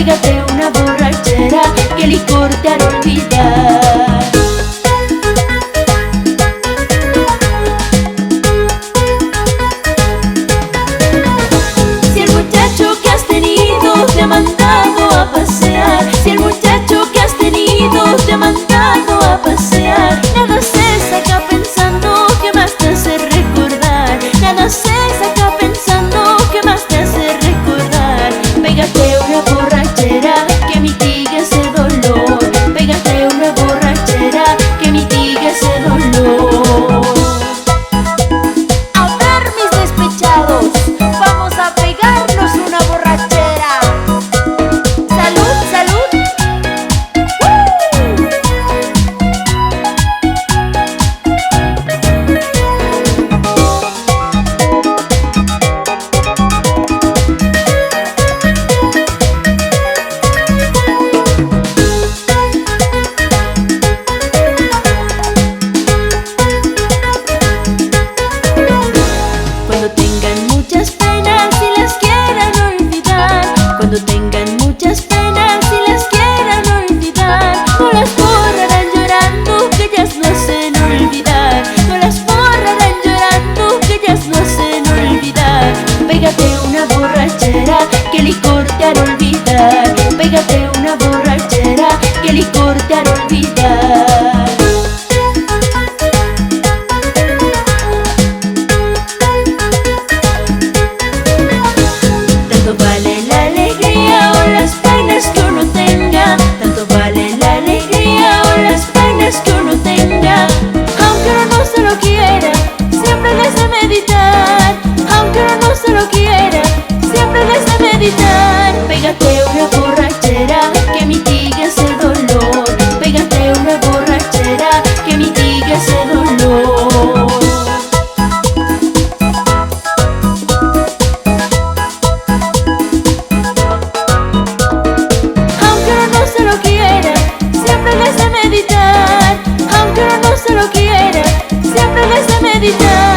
Pégate una borrachera que el licor te hará olvidar. Si el muchacho que has tenido te ha mandado a pasear, si el muchacho que has tenido te ha mandado a pasear, nada se saca pensando que más te hace recordar, nada se saca pensando que más te hace recordar. Pégate una borrachera que mitigue ese dolor, pégate una borrachera que mitigue ese dolor. A ver, mis despechados, vamos a pegarnos una borrachera. ¡Salud, salud! Cuando tengan muchas penas y las quieran olvidar, cuando tengan muchas penas y las quieran olvidar, no las borrarán llorando que ellas no hacen olvidar, no las borrarán llorando que ellas no hacen olvidar. Pégate una borrachera que el licor te hará olvidar, pégate una borrachera que el licor te hará olvidar. Tanto vale la alegría o las penas que uno tenga, tanto vale la alegría o las penas que uno tenga. Aunque uno no se lo quiera, siempre desde meditar, aunque uno no se lo quiera, siempre desde meditar. Pégate una borrachera que mitigue ese dolor, pégate una borrachera que mitigue ese dolor. Aunque uno no se lo quiera, siempre desde meditar, aunque uno no se lo quiera, siempre desde meditar.